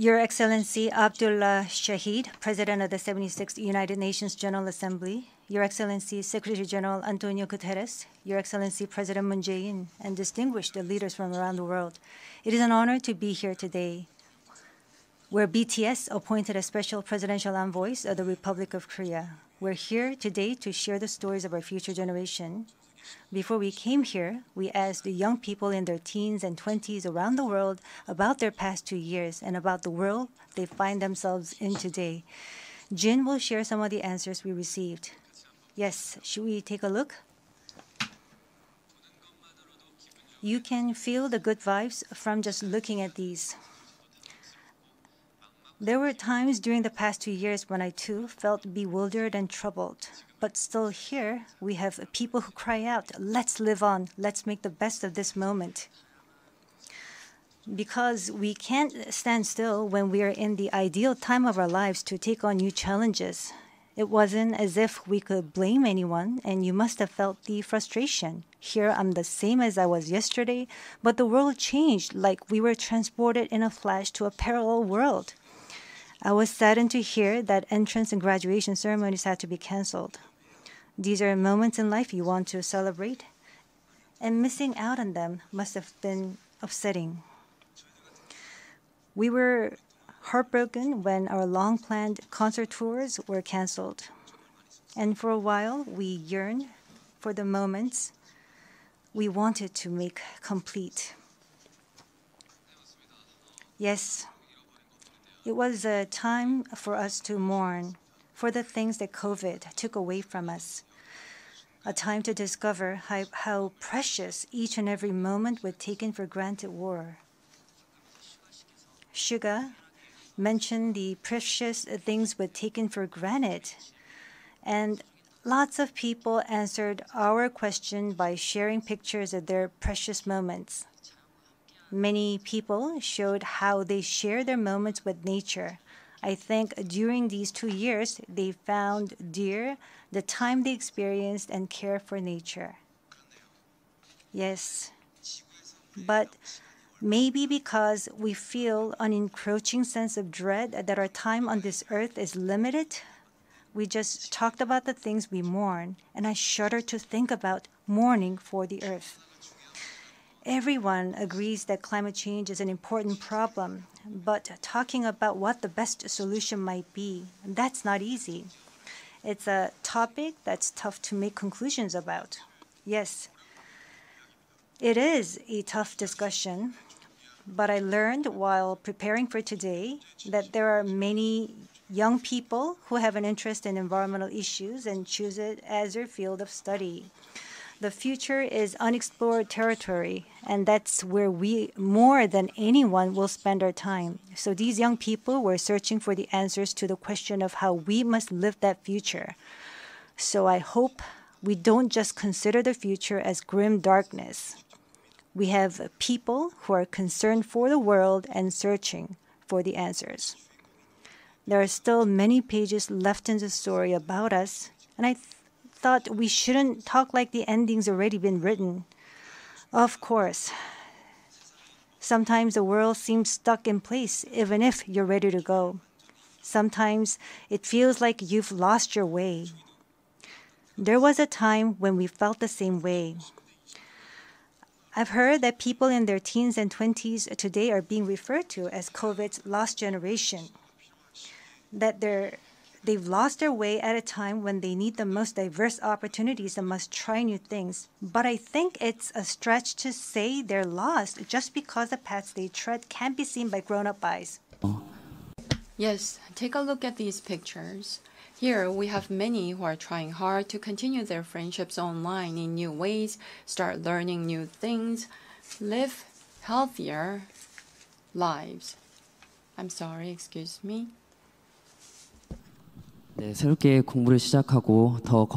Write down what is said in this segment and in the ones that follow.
Your Excellency Abdullah Shahid, President of the 76th United Nations General Assembly, Your Excellency Secretary General Antonio Guterres, Your Excellency President Moon Jae-in, and distinguished leaders from around the world, it is an honor to be here today, where BTS appointed as special presidential envoys of the Republic of Korea. We're here today to share the stories of our future generation. Before we came here, we asked the young people in their teens and 20s around the world about their past 2 years and about the world they find themselves in today. Jin will share some of the answers we received. Yes, should we take a look? You can feel the good vibes from just looking at these. There were times during the past 2 years when I too felt bewildered and troubled. But still here, we have people who cry out, let's live on, let's make the best of this moment. Because we can't stand still when we are in the ideal time of our lives to take on new challenges. It wasn't as if we could blame anyone, and you must have felt the frustration. Here I'm the same as I was yesterday, but the world changed like we were transported in a flash to a parallel world. I was saddened to hear that entrance and graduation ceremonies had to be canceled. These are moments in life you want to celebrate, and missing out on them must have been upsetting. We were heartbroken when our long-planned concert tours were canceled. And for a while, we yearned for the moments we wanted to make complete. Yes, it was a time for us to mourn for the things that COVID took away from us. A time to discover how precious each and every moment we taken for granted were. Suga mentioned the precious things we'd taken for granted, and lots of people answered our question by sharing pictures of their precious moments. Many people showed how they share their moments with nature. I think during these 2 years, they found dear the time they experienced and care for nature. Yes, but maybe because we feel an encroaching sense of dread that our time on this earth is limited, we just talked about the things we mourn, and I shudder to think about mourning for the earth. Everyone agrees that climate change is an important problem, but talking about what the best solution might be, that's not easy. It's a topic that's tough to make conclusions about. Yes, it is a tough discussion, but I learned while preparing for today that there are many young people who have an interest in environmental issues and choose it as their field of study. The future is unexplored territory, and that's where we, more than anyone, will spend our time. So these young people were searching for the answers to the question of how we must live that future. So I hope we don't just consider the future as grim darkness. We have people who are concerned for the world and searching for the answers. There are still many pages left in the story about us, and I thought we shouldn't talk like the ending's already been written. Of course, sometimes the world seems stuck in place, even if you're ready to go. Sometimes it feels like you've lost your way. There was a time when we felt the same way. I've heard that people in their teens and 20s today are being referred to as COVID's lost generation, that they've lost their way at a time when they need the most diverse opportunities and must try new things. But I think it's a stretch to say they're lost just because the paths they tread can't be seen by grown-up eyes. Yes, take a look at these pictures. Here we have many who are trying hard to continue their friendships online in new ways, start learning new things, live healthier lives. I'm sorry, excuse me. 네, 새롭게 공부를 시작하고 더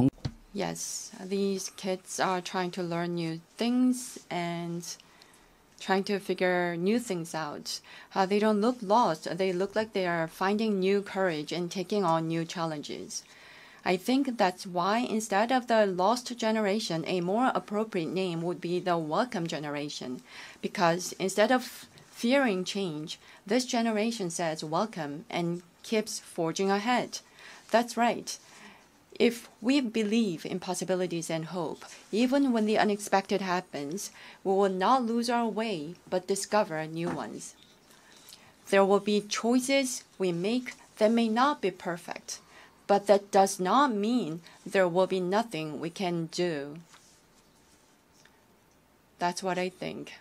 Yes, these kids are trying to learn new things and trying to figure new things out. They don't look lost. They look like they are finding new courage and taking on new challenges. I think that's why instead of the lost generation, a more appropriate name would be the welcome generation. Because instead of fearing change, this generation says welcome and keeps forging ahead. That's right. If we believe in possibilities and hope, even when the unexpected happens, we will not lose our way but discover new ones. There will be choices we make that may not be perfect, but that does not mean there will be nothing we can do. That's what I think.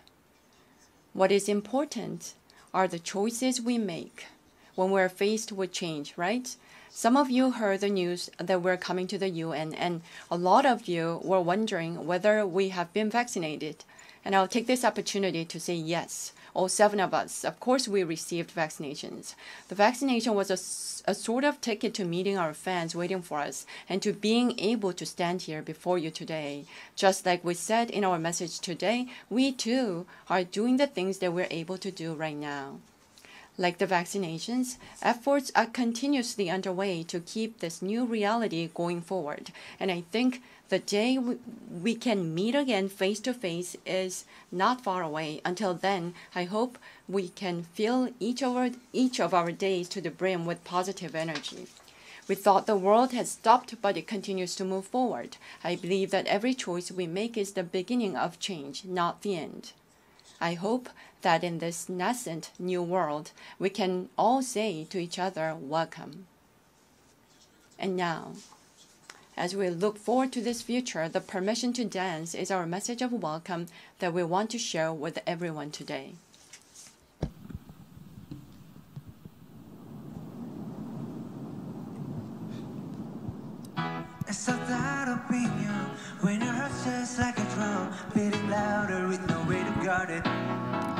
What is important are the choices we make when we're faced with change, right? Some of you heard the news that we're coming to the UN, and a lot of you were wondering whether we have been vaccinated. And I'll take this opportunity to say yes. All 7 of us, of course, we received vaccinations. The vaccination was a sort of ticket to meeting our fans waiting for us and to being able to stand here before you today. Just like we said in our message today, we too are doing the things that we're able to do right now. Like the vaccinations, efforts are continuously underway to keep this new reality going forward. And I think the day we can meet again face to face is not far away. Until then, I hope we can fill each of our days to the brim with positive energy. We thought the world had stopped, but it continues to move forward. I believe that every choice we make is the beginning of change, not the end. I hope that in this nascent new world, we can all say to each other, welcome. And now, as we look forward to this future, the permission to dance is our message of welcome that we want to share with everyone today. It's so that opinion when your heart's just like a drum, beating louder with no way to guard it.